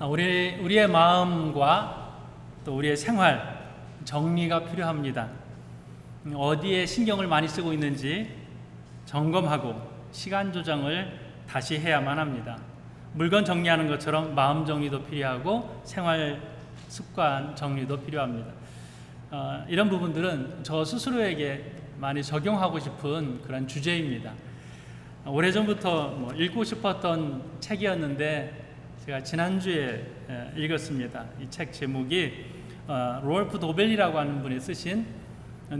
우리의 마음과 또 우리의 생활 정리가 필요합니다. 어디에 신경을 많이 쓰고 있는지 점검하고 시간 조정을 다시 해야만 합니다. 물건 정리하는 것처럼 마음 정리도 필요하고 생활 습관 정리도 필요합니다. 이런 부분들은 저 스스로에게 많이 적용하고 싶은 그런 주제입니다. 오래전부터 읽고 싶었던 책이었는데 제가 지난주에 읽었습니다. 이 책 제목이 롤프 도벨이라고 하는 분이 쓰신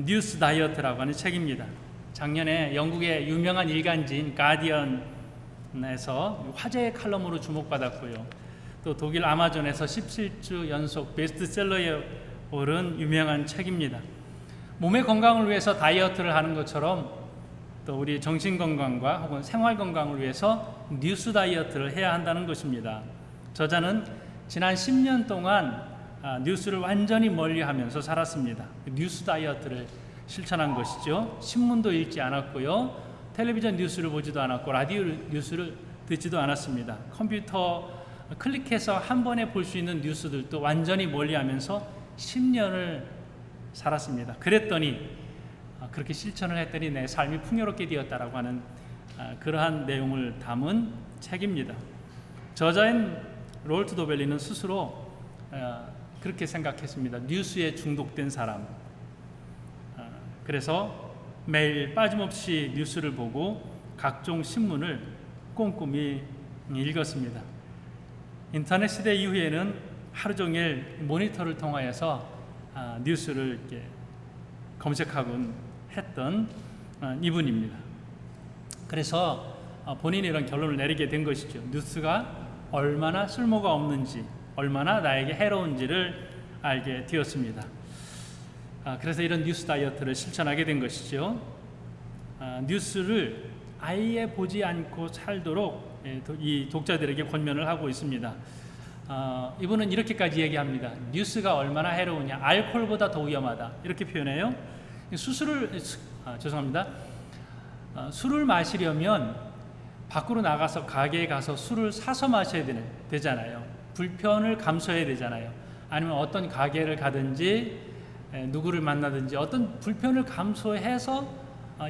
뉴스 다이어트라고 하는 책입니다. 작년에 영국의 유명한 일간지인 가디언에서 화제의 칼럼으로 주목받았고요. 또 독일 아마존에서 17주 연속 베스트셀러에 오른 유명한 책입니다. 몸의 건강을 위해서 다이어트를 하는 것처럼 또 우리 정신 건강과 혹은 생활 건강을 위해서 뉴스 다이어트를 해야 한다는 것입니다. 저자는 지난 10년 동안 뉴스를 완전히 멀리하면서 살았습니다. 뉴스 다이어트를 실천한 것이죠. 신문도 읽지 않았고요. 텔레비전 뉴스를 보지도 않았고 라디오 뉴스를 듣지도 않았습니다. 컴퓨터 클릭해서 한 번에 볼 수 있는 뉴스들도 완전히 멀리하면서 10년을 살았습니다. 그랬더니 그렇게 실천을 했더니 내 삶이 풍요롭게 되었다라고 하는 그러한 내용을 담은 책입니다. 저자인 롤프 도벨리는 스스로 그렇게 생각했습니다. 뉴스에 중독된 사람. 그래서 매일 빠짐없이 뉴스를 보고 각종 신문을 꼼꼼히 읽었습니다. 인터넷 시대 이후에는 하루 종일 모니터를 통하여서 뉴스를 이렇게 검색하곤 했던 이분입니다. 그래서 본인이 이런 결론을 내리게 된 것이죠. 뉴스가 얼마나 쓸모가 없는지, 얼마나 나에게 해로운지를 알게 되었습니다. 그래서 이런 뉴스 다이어트를 실천하게 된 것이죠. 뉴스를 아예 보지 않고 살도록 이 독자들에게 권면을 하고 있습니다. 이분은 이렇게까지 얘기합니다. 뉴스가 얼마나 해로우냐, 알코올보다 더 위험하다, 이렇게 표현해요. 술을 마시려면 밖으로 나가서 가게에 가서 술을 사서 마셔야 되잖아요. 불편을 감수해야 되잖아요. 아니면 어떤 가게를 가든지 누구를 만나든지 어떤 불편을 감수해서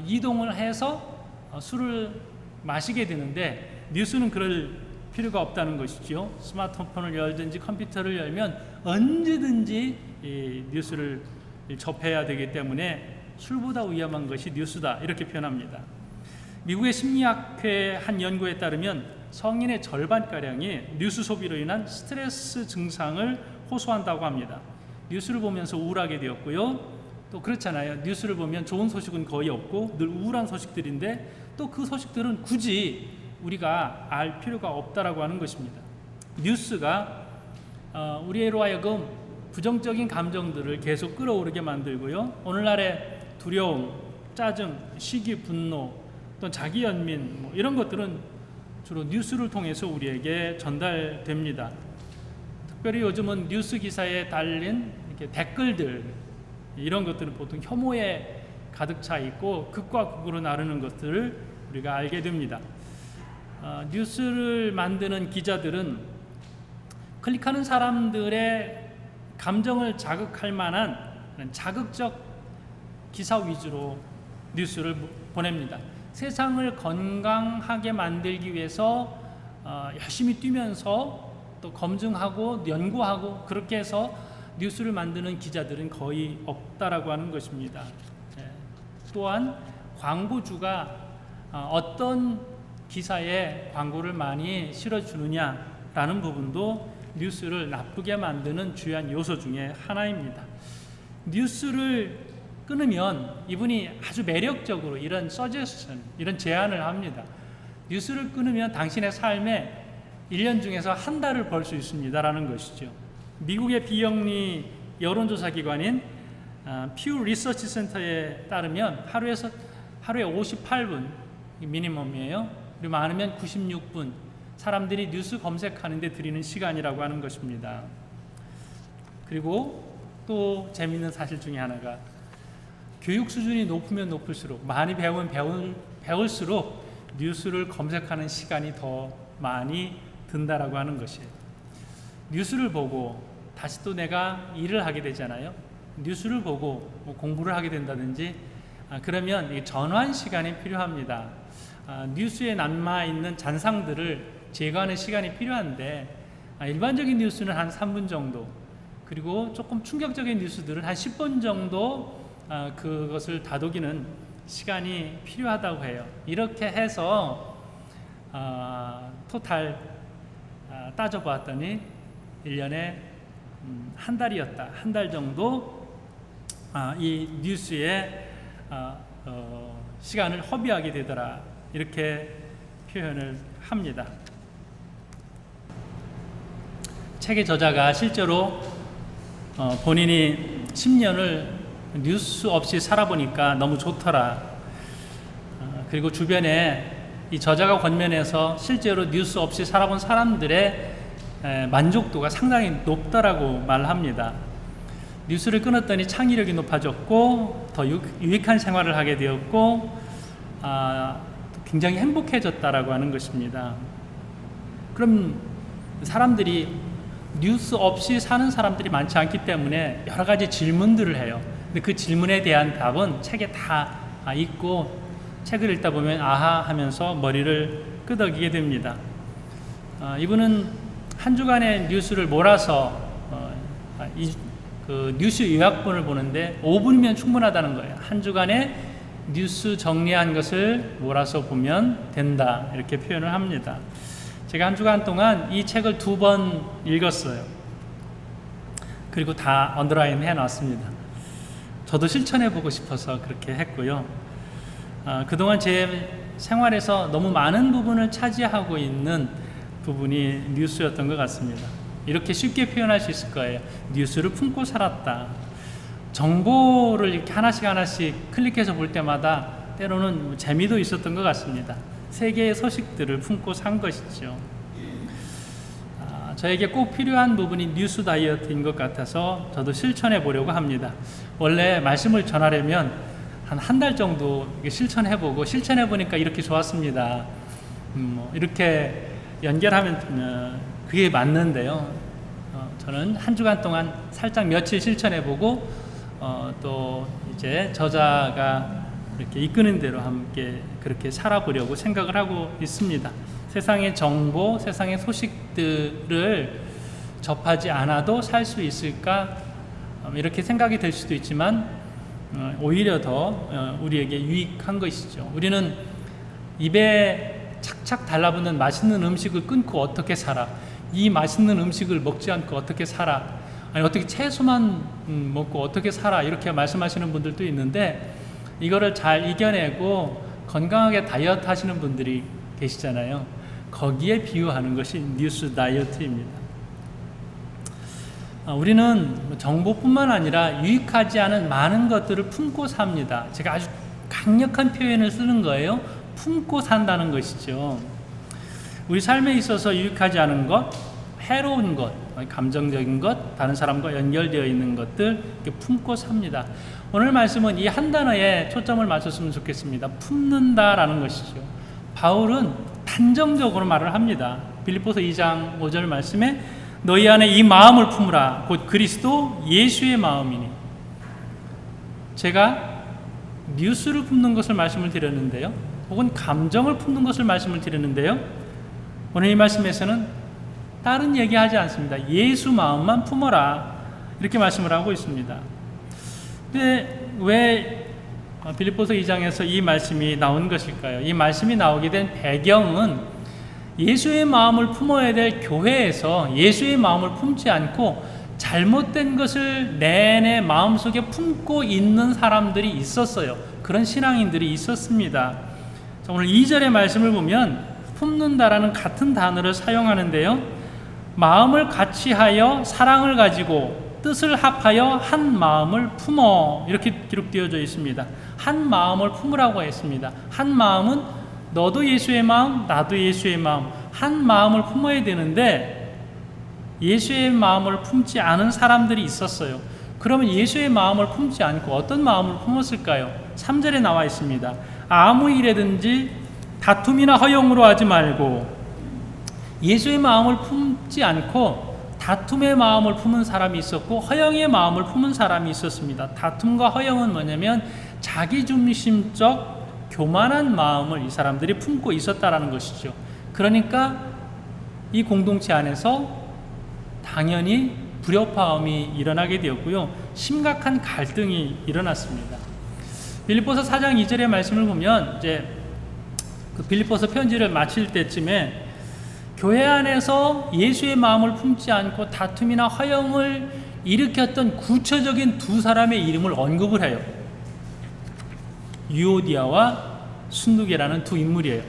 이동을 해서 술을 마시게 되는데, 뉴스는 그럴 필요가 없다는 것이죠. 스마트폰을 열든지 컴퓨터를 열면 언제든지 이 뉴스를 접해야 되기 때문에 술보다 위험한 것이 뉴스다, 이렇게 표현합니다. 미국의 심리학회 한 연구에 따르면 성인의 절반가량이 뉴스 소비로 인한 스트레스 증상을 호소한다고 합니다. 뉴스를 보면서 우울하게 되었고요. 또 그렇잖아요. 뉴스를 보면 좋은 소식은 거의 없고 늘 우울한 소식들인데 또 그 소식들은 굳이 우리가 알 필요가 없다라고 하는 것입니다. 뉴스가 우리로 하여금 부정적인 감정들을 계속 끌어오르게 만들고요. 오늘날의 두려움, 짜증, 시기, 분노, 또 자기 연민, 이런 것들은 주로 뉴스를 통해서 우리에게 전달됩니다. 특별히 요즘은 뉴스 기사에 달린 이렇게 댓글들, 이런 것들은 보통 혐오에 가득 차 있고 극과 극으로 나르는 것들을 우리가 알게 됩니다. 뉴스를 만드는 기자들은 클릭하는 사람들의 감정을 자극할 만한 자극적 기사 위주로 뉴스를 보냅니다. 세상을 건강하게 만들기 위해서 열심히 뛰면서 또 검증하고 연구하고 그렇게 해서 뉴스를 만드는 기자들은 거의 없다라고 하는 것입니다. 또한 광고주가 어떤 기사에 광고를 많이 실어주느냐라는 부분도 뉴스를 나쁘게 만드는 주요한 요소 중에 하나입니다. 뉴스를 끊으면 이분이 아주 매력적으로 이런 서제션, 이런 제안을 합니다. 뉴스를 끊으면 당신의 삶에 1년 중에서 한 달을 벌 수 있습니다라는 것이죠. 미국의 비영리 여론조사 기관인 퓨 리서치 센터에 따르면 하루에 58분 미니멈이에요. 그리고 많으면 96분 사람들이 뉴스 검색하는 데 들이는 시간이라고 하는 것입니다. 그리고 또 재미있는 사실 중에 하나가 교육 수준이 높으면 높을수록, 많이 배우면 배울수록 뉴스를 검색하는 시간이 더 많이 든다라고 하는 것이에요. 뉴스를 보고 다시 또 내가 일을 하게 되잖아요. 뉴스를 보고 뭐 공부를 하게 된다든지 그러면 이 전환 시간이 필요합니다. 뉴스에 남아있는 잔상들을 제거하는 시간이 필요한데 일반적인 뉴스는 한 3분 정도, 그리고 조금 충격적인 뉴스들은 한 10분 정도 그것을 다독이는 시간이 필요하다고 해요. 이렇게 해서 토탈 따져봤더니 1년에 한 달이었다. 한 달 정도 이 뉴스에 시간을 허비하게 되더라. 이렇게 표현을 합니다. 책의 저자가 실제로 본인이 10년을 뉴스 없이 살아보니까 너무 좋더라. 그리고 주변에 이 저자가 권면해서 실제로 뉴스 없이 살아본 사람들의 만족도가 상당히 높다라고 말합니다. 뉴스를 끊었더니 창의력이 높아졌고 더 유익한 생활을 하게 되었고 굉장히 행복해졌다라고 하는 것입니다. 그럼 사람들이 뉴스 없이 사는 사람들이 많지 않기 때문에 여러 가지 질문들을 해요. 근데 그 질문에 대한 답은 책에 다 있고 책을 읽다 보면 아하 하면서 머리를 끄덕이게 됩니다. 이분은 한 주간의 뉴스를 몰아서 그 뉴스 요약본을 보는데 5분이면 충분하다는 거예요. 한 주간의 뉴스 정리한 것을 몰아서 보면 된다, 이렇게 표현을 합니다. 제가 한 주간 동안 이 책을 2번 읽었어요. 그리고 다 언더라인 해놨습니다. 저도 실천해보고 싶어서 그렇게 했고요. 그동안 제 생활에서 너무 많은 부분을 차지하고 있는 부분이 뉴스였던 것 같습니다. 이렇게 쉽게 표현할 수 있을 거예요. 뉴스를 품고 살았다. 정보를 이렇게 하나씩 클릭해서 볼 때마다 때로는 재미도 있었던 것 같습니다. 세계의 소식들을 품고 산 것이죠. 저에게 꼭 필요한 부분이 뉴스 다이어트인 것 같아서 저도 실천해 보려고 합니다. 원래 말씀을 전하려면 한 달 정도 실천해보고 실천해 보니까 이렇게 좋았습니다. 이렇게 연결하면 그게 맞는데요. 저는 한 주간 동안 살짝 며칠 실천해보고 또 이제 저자가 이렇게 이끄는 대로 함께 그렇게 살아보려고 생각을 하고 있습니다. 세상의 정보, 세상의 소식들을 접하지 않아도 살 수 있을까? 이렇게 생각이 될 수도 있지만 오히려 더 우리에게 유익한 것이죠. 우리는 입에 착착 달라붙는 맛있는 음식을 끊고 어떻게 살아? 이 맛있는 음식을 먹지 않고 어떻게 살아? 아니 어떻게 채소만 먹고 어떻게 살아? 이렇게 말씀하시는 분들도 있는데 이거를 잘 이겨내고 건강하게 다이어트 하시는 분들이 계시잖아요. 거기에 비유하는 것이 뉴스 다이어트입니다. 우리는 정보뿐만 아니라 유익하지 않은 많은 것들을 품고 삽니다. 제가 아주 강력한 표현을 쓰는 거예요. 품고 산다는 것이죠. 우리 삶에 있어서 유익하지 않은 것, 해로운 것, 감정적인 것, 다른 사람과 연결되어 있는 것들 이렇게 품고 삽니다. 오늘 말씀은 이 한 단어에 초점을 맞췄으면 좋겠습니다. 품는다라는 것이죠. 바울은 단정적으로 말을 합니다. 빌립보서 2장 5절 말씀에 너희 안에 이 마음을 품으라 곧 그리스도 예수의 마음이니. 제가 뉴스를 품는 것을 말씀을 드렸는데요, 혹은 감정을 품는 것을 말씀을 드렸는데요, 오늘 이 말씀에서는 다른 얘기하지 않습니다. 예수 마음만 품어라 이렇게 말씀을 하고 있습니다. 근데 왜 빌립보서 2장에서 이 말씀이 나온 것일까요? 이 말씀이 나오게 된 배경은 예수의 마음을 품어야 될 교회에서 예수의 마음을 품지 않고 잘못된 것을 내내 마음속에 품고 있는 사람들이 있었어요. 그런 신앙인들이 있었습니다. 오늘 2절의 말씀을 보면 품는다라는 같은 단어를 사용하는데요, 마음을 같이하여 사랑을 가지고 뜻을 합하여 한 마음을 품어 이렇게 기록되어져 있습니다. 한 마음을 품으라고 했습니다. 한 마음은 너도 예수의 마음, 나도 예수의 마음, 한 마음을 품어야 되는데 예수의 마음을 품지 않은 사람들이 있었어요. 그러면 예수의 마음을 품지 않고 어떤 마음을 품었을까요? 3절에 나와 있습니다. 아무 일에든지 다툼이나 허용으로 하지 말고, 예수의 마음을 품지 않고 다툼의 마음을 품은 사람이 있었고 허영의 마음을 품은 사람이 있었습니다. 다툼과 허영은 뭐냐면 자기중심적 교만한 마음을 이 사람들이 품고 있었다라는 것이죠. 그러니까 이 공동체 안에서 당연히 불협화음이 일어나게 되었고요. 심각한 갈등이 일어났습니다. 빌립보서 4장 2절의 말씀을 보면 이제 그 빌립보서 편지를 마칠 때쯤에 교회 안에서 예수의 마음을 품지 않고 다툼이나 허영을 일으켰던 구체적인 두 사람의 이름을 언급을 해요. 유오디아와 순두계라는 두 인물이에요.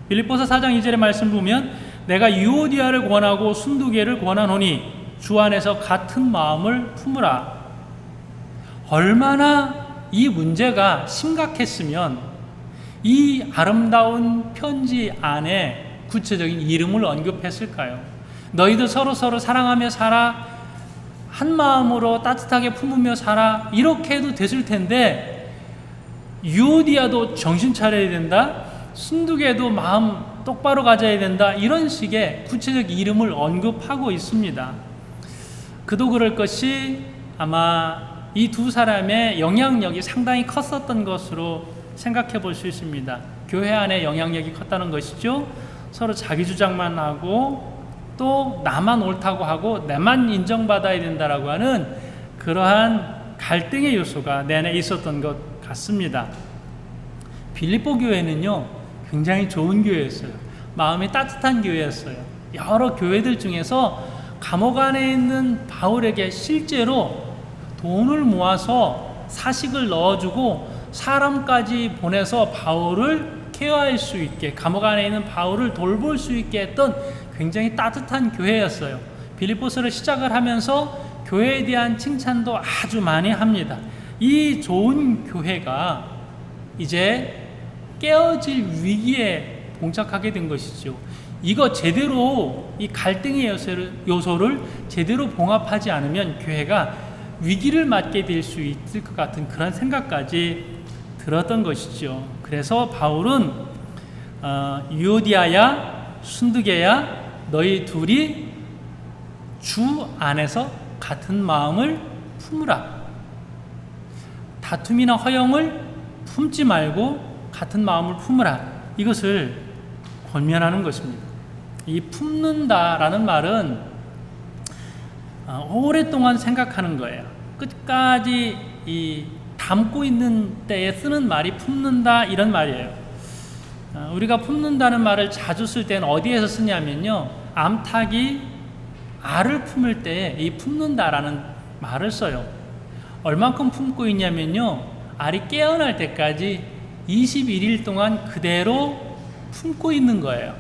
빌립보서 4장 2절의 말씀 보면 내가 유오디아를 권하고 순두계를 권하노니 주 안에서 같은 마음을 품으라. 얼마나 이 문제가 심각했으면 이 아름다운 편지 안에 구체적인 이름을 언급했을까요? 너희들 서로 사랑하며 살아, 한 마음으로 따뜻하게 품으며 살아, 이렇게 해도 됐을 텐데 유오디아도 정신 차려야 된다, 순두계도 마음 똑바로 가져야 된다, 이런 식의 구체적 이름을 언급하고 있습니다. 그도 그럴 것이 아마 이 두 사람의 영향력이 상당히 컸었던 것으로 생각해 볼 수 있습니다. 교회 안에 영향력이 컸다는 것이죠. 서로 자기 주장만 하고 또 나만 옳다고 하고 내만 인정받아야 된다라고 하는 그러한 갈등의 요소가 내내 있었던 것 같습니다. 빌립보 교회는요 굉장히 좋은 교회였어요. 마음이 따뜻한 교회였어요. 여러 교회들 중에서 감옥 안에 있는 바울에게 실제로 돈을 모아서 사식을 넣어주고 사람까지 보내서 바울을 케어할 수 있게, 감옥 안에 있는 바울을 돌볼 수 있게 했던 굉장히 따뜻한 교회였어요. 빌립보서를 시작을 하면서 교회에 대한 칭찬도 아주 많이 합니다. 이 좋은 교회가 이제 깨어질 위기에 봉착하게 된 것이죠. 이거 제대로 이 갈등의 요소를 제대로 봉합하지 않으면 교회가 위기를 맞게 될 수 있을 것 같은 그런 생각까지 들었던 것이죠. 그래서 바울은 유오디아야 순두계야 너희 둘이 주 안에서 같은 마음을 품으라. 다툼이나 허영을 품지 말고 같은 마음을 품으라. 이것을 권면하는 것입니다. 이 품는다라는 말은 오랫동안 생각하는 거예요. 끝까지 이 담고 있는 때에 쓰는 말이 품는다 이런 말이에요. 우리가 품는다는 말을 자주 쓸 때는 어디에서 쓰냐면요, 암탉이 알을 품을 때 이 품는다라는 말을 써요. 얼만큼 품고 있냐면요, 알이 깨어날 때까지 21일 동안 그대로 품고 있는 거예요.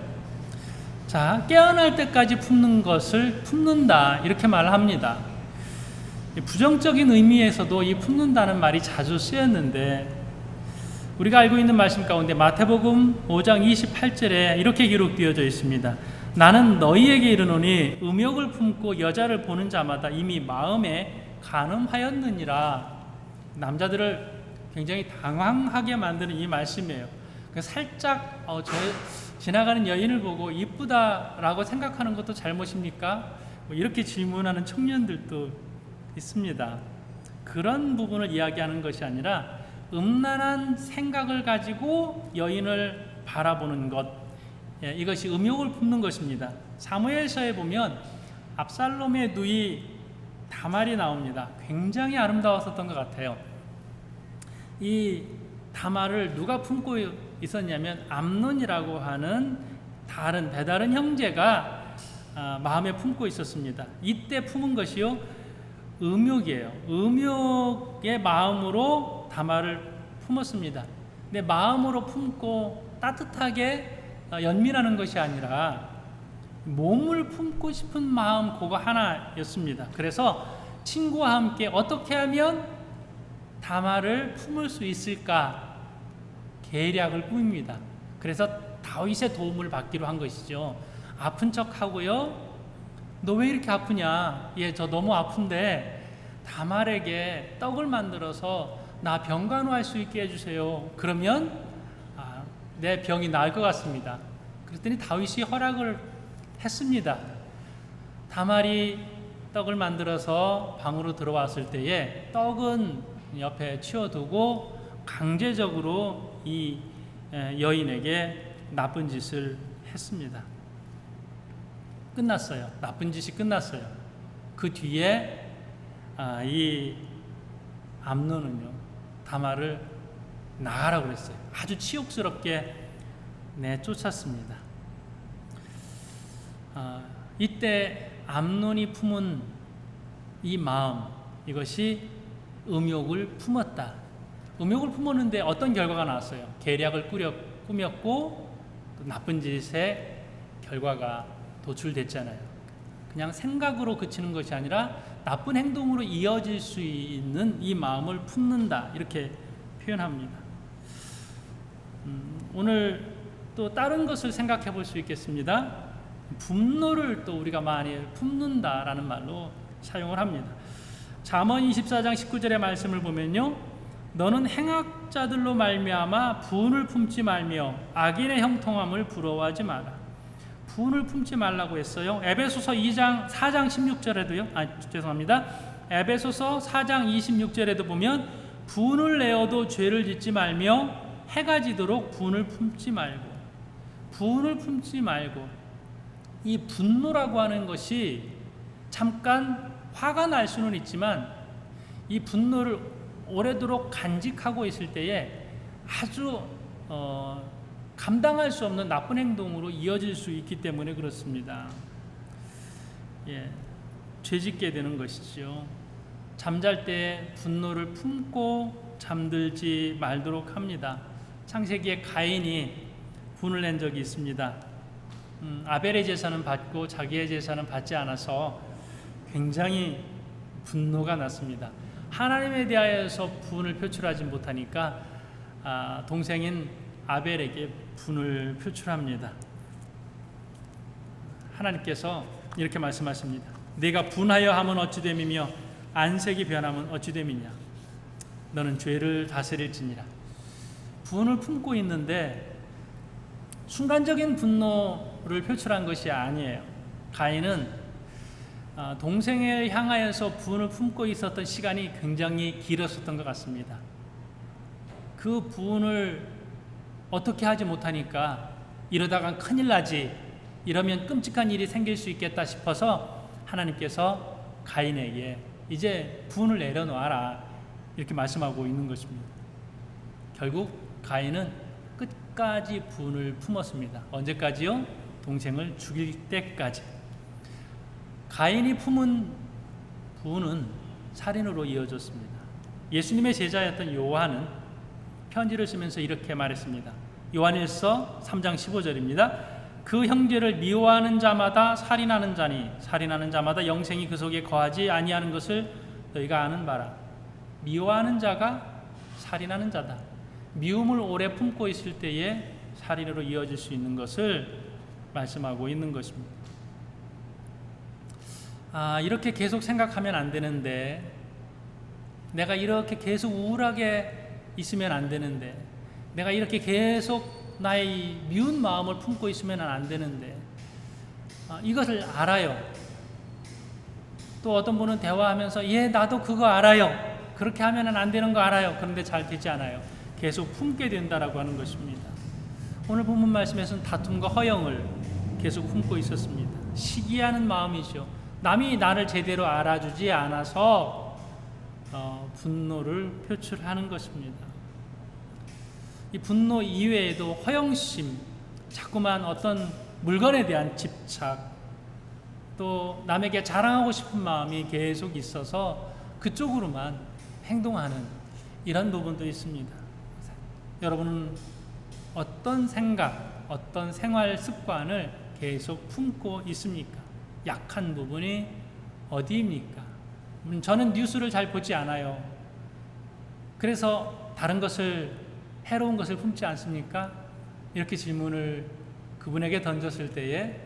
자, 깨어날 때까지 품는 것을 품는다 이렇게 말합니다. 부정적인 의미에서도 이 품는다는 말이 자주 쓰였는데 우리가 알고 있는 말씀 가운데 마태복음 5장 28절에 이렇게 기록되어져 있습니다. 나는 너희에게 이르노니 음욕을 품고 여자를 보는 자마다 이미 마음에 간음하였느니라. 남자들을 굉장히 당황하게 만드는 이 말씀이에요. 살짝 지나가는 여인을 보고 이쁘다라고 생각하는 것도 잘못입니까? 이렇게 질문하는 청년들도 있습니다. 그런 부분을 이야기하는 것이 아니라 음란한 생각을 가지고 여인을 바라보는 것, 이것이 음욕을 품는 것입니다. 사무엘서에 보면 압살롬의 누이 다말이 나옵니다. 굉장히 아름다웠었던 것 같아요. 이 다말을 누가 품고 있었냐면 암논이라고 하는 배다른 형제가 마음에 품고 있었습니다. 이때 품은 것이요 음욕이에요. 음욕의 마음으로 다말을 품었습니다. 근데 마음으로 품고 따뜻하게 연민하는 것이 아니라 몸을 품고 싶은 마음 그거 하나였습니다. 그래서 친구와 함께 어떻게 하면 다말을 품을 수 있을까 계략을 꾸밉니다. 그래서 다윗의 도움을 받기로 한 것이죠. 아픈 척 하고요. 너 왜 이렇게 아프냐? 저 너무 아픈데 다말에게 떡을 만들어서 나 병간호할 수 있게 해주세요. 그러면 내 병이 나을 것 같습니다. 그랬더니 다윗이 허락을 했습니다. 다말이 떡을 만들어서 방으로 들어왔을 때에 떡은 옆에 치워두고 강제적으로 이 여인에게 나쁜 짓을 했습니다. 끝났어요. 나쁜 짓이 끝났어요. 그 뒤에 이 암논은요, 다말을 나가라고 그랬어요. 아주 치욕스럽게 내쫓았습니다. 이때 암논이 품은 이 마음, 이것이 음욕을 품었다. 음욕을 품었는데 어떤 결과가 나왔어요? 계략을 꾸몄고 또 나쁜 짓의 결과가 도출됐잖아요. 그냥 생각으로 그치는 것이 아니라 나쁜 행동으로 이어질 수 있는 이 마음을 품는다, 이렇게 표현합니다. 오늘 또 다른 것을 생각해 볼 수 있겠습니다. 분노를 또 우리가 많이 품는다라는 말로 사용을 합니다. 잠언 24장 19절의 말씀을 보면요, 너는 행악자들로 말미암아 분을 품지 말며 악인의 형통함을 부러워하지 마라. 분을 품지 말라고 했어요. 에베소서 4장 16절에도요. 죄송합니다. 에베소서 4장 26절에도 보면 분을 내어도 죄를 짓지 말며 해가 지도록 분을 품지 말고, 이 분노라고 하는 것이 잠깐 화가 날 수는 있지만 이 분노를 오래도록 간직하고 있을 때에 아주 감당할 수 없는 나쁜 행동으로 이어질 수 있기 때문에 그렇습니다. 죄짓게 되는 것이죠. 잠잘 때 분노를 품고 잠들지 말도록 합니다. 창세기에 가인이 분을 낸 적이 있습니다. 아벨의 제사는 받고 자기의 제사는 받지 않아서 굉장히 분노가 났습니다. 하나님에 대하여서 분을 표출하지 못하니까 동생인 아벨에게 분을 표출합니다. 하나님께서 이렇게 말씀하십니다. 네가 분하여 하면 어찌 됨이며 안색이 변하면 어찌 됨이냐. 너는 죄를 다스릴지니라. 분을 품고 있는데 순간적인 분노를 표출한 것이 아니에요. 가인은 동생을 향하여서 분을 품고 있었던 시간이 굉장히 길었었던 것 같습니다. 그 분을 어떻게 하지 못하니까 이러다가 큰일 나지, 이러면 끔찍한 일이 생길 수 있겠다 싶어서 하나님께서 가인에게 이제 분을 내려놓아라, 이렇게 말씀하고 있는 것입니다. 결국 가인은 끝까지 분을 품었습니다. 언제까지요? 동생을 죽일 때까지. 가인이 품은 분은 살인으로 이어졌습니다. 예수님의 제자였던 요한은 편지를 쓰면서 이렇게 말했습니다. 요한일서 3장 15절입니다. 그 형제를 미워하는 자마다 살인하는 자니 살인하는 자마다 영생이 그 속에 거하지 아니하는 것을 너희가 아는 바라. 미워하는 자가 살인하는 자다. 미움을 오래 품고 있을 때에 살인으로 이어질 수 있는 것을 말씀하고 있는 것입니다. 이렇게 계속 생각하면 안 되는데, 내가 이렇게 계속 우울하게 있으면 안 되는데, 내가 이렇게 계속 나의 미운 마음을 품고 있으면 안 되는데, 이것을 알아요. 또 어떤 분은 대화하면서 나도 그거 알아요. 그렇게 하면 안 되는 거 알아요. 그런데 잘 되지 않아요. 계속 품게 된다라고 하는 것입니다. 오늘 본문 말씀에서는 다툼과 허영을 계속 품고 있었습니다. 시기하는 마음이죠. 남이 나를 제대로 알아주지 않아서 분노를 표출하는 것입니다. 이 분노 이외에도 허영심, 자꾸만 어떤 물건에 대한 집착, 또 남에게 자랑하고 싶은 마음이 계속 있어서 그쪽으로만 행동하는 이런 부분도 있습니다. 여러분은 어떤 생각, 어떤 생활 습관을 계속 품고 있습니까? 약한 부분이 어디입니까? 저는 뉴스를 잘 보지 않아요. 그래서 다른 것을, 해로운 것을 품지 않습니까? 이렇게 질문을 그분에게 던졌을 때에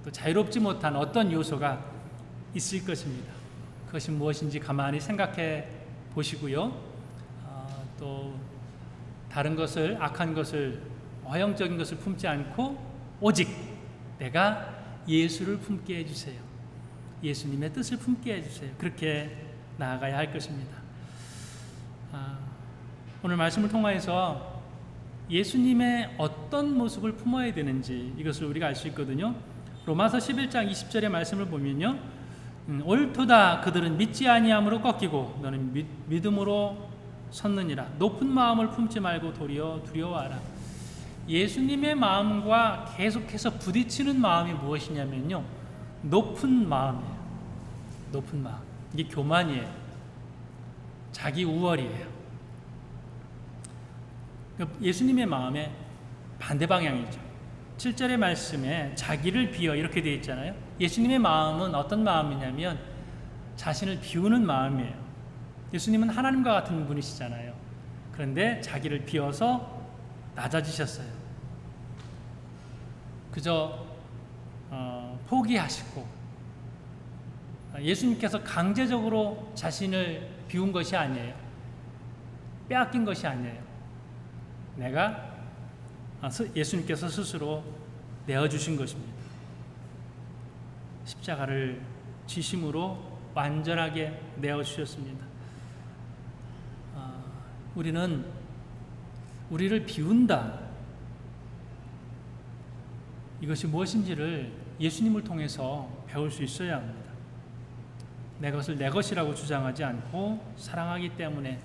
또 자유롭지 못한 어떤 요소가 있을 것입니다. 그것이 무엇인지 가만히 생각해 보시고요. 또 다른 것을, 악한 것을, 허영적인 것을 품지 않고 오직 내가 예수를 품게 해주세요. 예수님의 뜻을 품게 해주세요. 그렇게 나아가야 할 것입니다. 오늘 말씀을 통하여서 예수님의 어떤 모습을 품어야 되는지 이것을 우리가 알 수 있거든요. 로마서 11장 20절의 말씀을 보면요, 옳도다 그들은 믿지 아니함으로 꺾이고 너는 믿음으로 섰느니라. 높은 마음을 품지 말고 도리어 두려워하라. 예수님의 마음과 계속해서 부딪히는 마음이 무엇이냐면요, 높은 마음이에요. 높은 마음. 이게 교만이에요. 자기 우월이에요. 예수님의 마음의 반대 방향이죠. 7절의 말씀에 자기를 비워 이렇게 되어 있잖아요. 예수님의 마음은 어떤 마음이냐면 자신을 비우는 마음이에요. 예수님은 하나님과 같은 분이시잖아요. 그런데 자기를 비워서 낮아지셨어요. 그저 포기하시고, 예수님께서 강제적으로 자신을 비운 것이 아니에요. 빼앗긴 것이 아니에요. 예수님께서 스스로 내어주신 것입니다. 십자가를 지심으로 완전하게 내어주셨습니다. 우리는 우리를 비운다, 이것이 무엇인지를 예수님을 통해서 배울 수 있어야 합니다. 내 것을 내 것이라고 주장하지 않고 사랑하기 때문에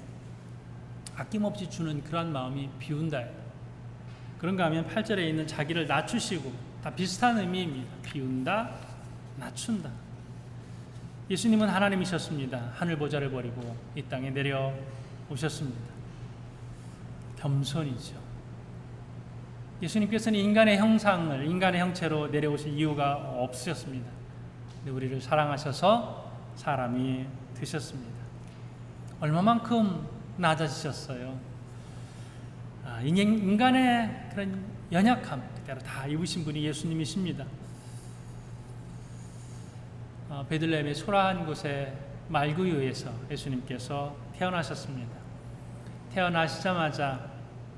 아낌없이 주는 그러한 마음이 비운다예요. 그런가 하면 8절에 있는 자기를 낮추시고, 다 비슷한 의미입니다. 비운다, 낮춘다. 예수님은 하나님이셨습니다. 하늘 보좌를 버리고 이 땅에 내려오셨습니다. 겸손이죠. 예수님께서는 인간의 형상을, 인간의 형체로 내려오실 이유가 없으셨습니다. 근데 우리를 사랑하셔서 사람이 되셨습니다. 얼마만큼 낮아지셨어요. 인간의 그런 연약함 그대로 다 입으신 분이 예수님이십니다. 베들레헴의 초라한 곳에 말구유에서 예수님께서 태어나셨습니다. 태어나시자마자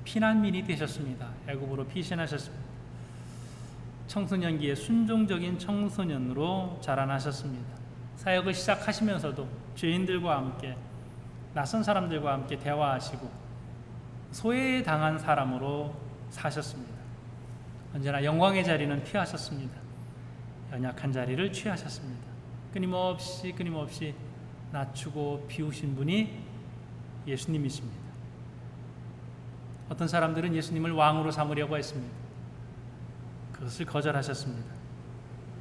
피난민이 되셨습니다. 애굽으로 피신하셨습니다. 청소년기에 순종적인 청소년으로 자라나셨습니다. 사역을 시작하시면서도 죄인들과 함께, 낯선 사람들과 함께 대화하시고 소외당한 사람으로 사셨습니다. 언제나 영광의 자리는 피하셨습니다. 연약한 자리를 취하셨습니다. 끊임없이 낮추고 비우신 분이 예수님이십니다. 어떤 사람들은 예수님을 왕으로 삼으려고 했습니다. 그것을 거절하셨습니다.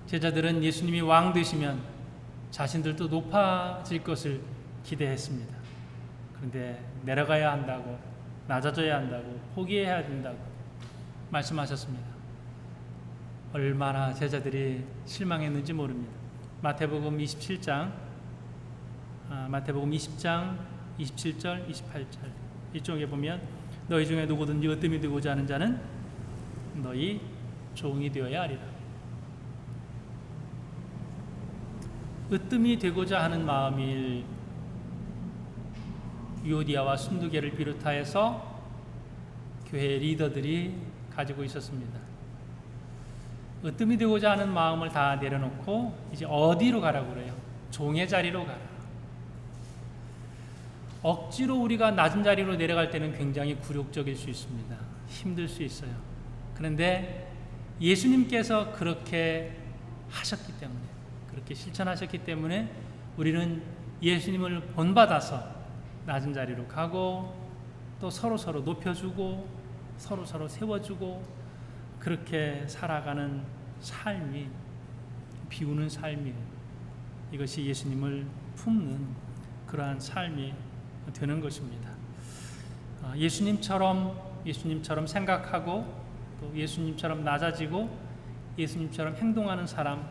제자들은 예수님이 왕 되시면 자신들도 높아질 것을 기대했습니다. 그런데 내려가야 한다고, 낮아져야 한다고, 포기해야 된다고 말씀하셨습니다. 얼마나 제자들이 실망했는지 모릅니다. 마태복음 20장 27절, 28절 이쪽에 보면 너희 중에 누구든지 으뜸이 되고자 하는 자는 너희 종이 되어야 하리라. 으뜸이 되고자 하는 마음이 유오디아와 순두계를 비롯하여서 교회 리더들이 가지고 있었습니다. 으뜸이 되고자 하는 마음을 다 내려놓고 이제 어디로 가라고 그래요? 종의 자리로 가라. 억지로 우리가 낮은 자리로 내려갈 때는 굉장히 굴욕적일 수 있습니다. 힘들 수 있어요. 그런데 예수님께서 그렇게 하셨기 때문에, 그렇게 실천하셨기 때문에 우리는 예수님을 본받아서 낮은 자리로 가고, 또 서로 높여주고 서로 세워주고, 그렇게 살아가는 삶이, 비우는 삶이, 이것이 예수님을 품는 그러한 삶이 되는 것입니다. 예수님처럼 생각하고 또 예수님처럼 낮아지고 예수님처럼 행동하는 사람,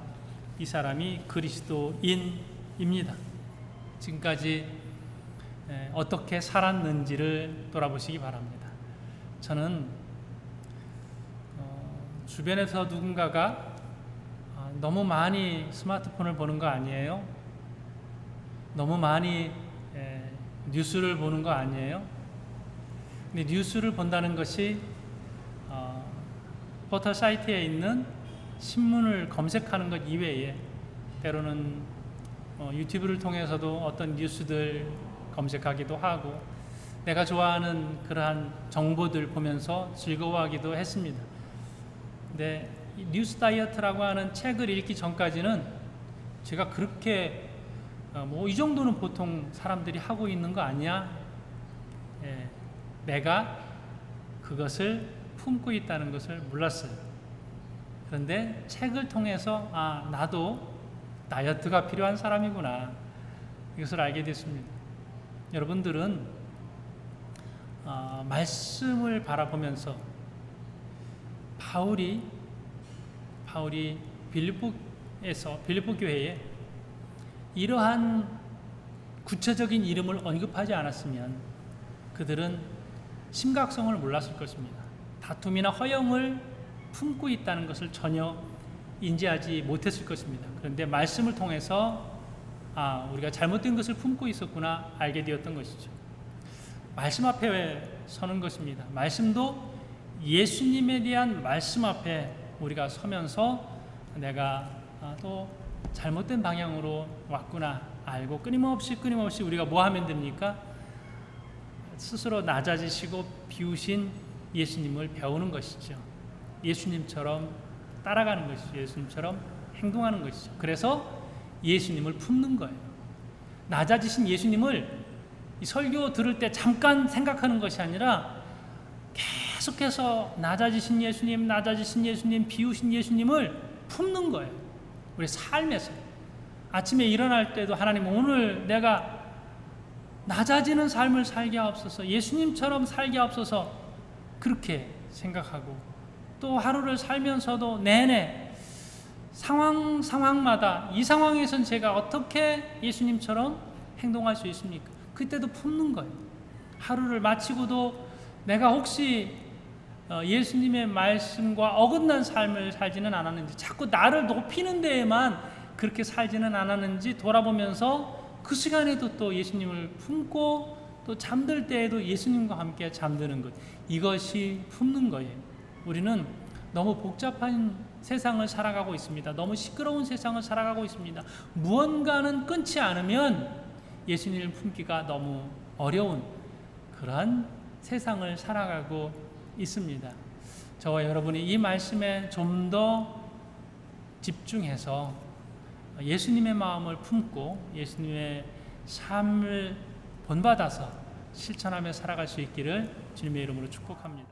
이 사람이 그리스도인입니다. 지금까지 어떻게 살았는지를 돌아보시기 바랍니다. 저는 주변에서 누군가가 너무 많이 스마트폰을 보는 거 아니에요? 너무 많이 뉴스를 보는 거 아니에요? 근데 뉴스를 본다는 것이 포털 사이트에 있는 신문을 검색하는 것 이외에 때로는 유튜브를 통해서도 어떤 뉴스들 검색하기도 하고 내가 좋아하는 그러한 정보들 보면서 즐거워하기도 했습니다. 근데 이 뉴스 다이어트라고 하는 책을 읽기 전까지는 제가 그렇게 이 정도는 보통 사람들이 하고 있는 거 아니야? 내가 그것을 품고 있다는 것을 몰랐어요. 그런데 책을 통해서 나도 다이어트가 필요한 사람이구나, 이것을 알게 됐습니다. 여러분들은 말씀을 바라보면서 바울이 빌립보 교회에 이러한 구체적인 이름을 언급하지 않았으면 그들은 심각성을 몰랐을 것입니다. 다툼이나 허영을 품고 있다는 것을 전혀 인지하지 못했을 것입니다. 그런데 말씀을 통해서 우리가 잘못된 것을 품고 있었구나 알게 되었던 것이죠. 말씀 앞에 서는 것입니다. 말씀도 예수님에 대한 말씀 앞에 우리가 서면서 내가 또 잘못된 방향으로 왔구나 알고 끊임없이 우리가 뭐 하면 됩니까? 스스로 낮아지시고 비우신 예수님을 배우는 것이죠. 예수님처럼 따라가는 것이죠. 예수님처럼 행동하는 것이죠. 그래서 예수님을 품는 거예요. 낮아지신 예수님을 이 설교 들을 때 잠깐 생각하는 것이 아니라 계속해서 낮아지신 예수님, 비우신 예수님을 품는 거예요. 우리 삶에서 아침에 일어날 때도 하나님, 오늘 내가 낮아지는 삶을 살게 하옵소서, 예수님처럼 살게 하옵소서, 그렇게 생각하고 또 하루를 살면서도 내내 상황마다 이 상황에선 제가 어떻게 예수님처럼 행동할 수 있습니까? 그때도 품는 거예요. 하루를 마치고도 내가 혹시 예수님의 말씀과 어긋난 삶을 살지는 않았는지, 자꾸 나를 높이는 데에만 그렇게 살지는 않았는지 돌아보면서 그 시간에도 또 예수님을 품고 또 잠들 때에도 예수님과 함께 잠드는 것, 이것이 품는 거예요. 우리는 너무 복잡한 세상을 살아가고 있습니다. 너무 시끄러운 세상을 살아가고 있습니다. 무언가는 끊지 않으면 예수님을 품기가 너무 어려운 그러한 세상을 살아가고 있습니다. 저와 여러분이 이 말씀에 좀 더 집중해서 예수님의 마음을 품고 예수님의 삶을 본받아서 실천하며 살아갈 수 있기를 주님의 이름으로 축복합니다.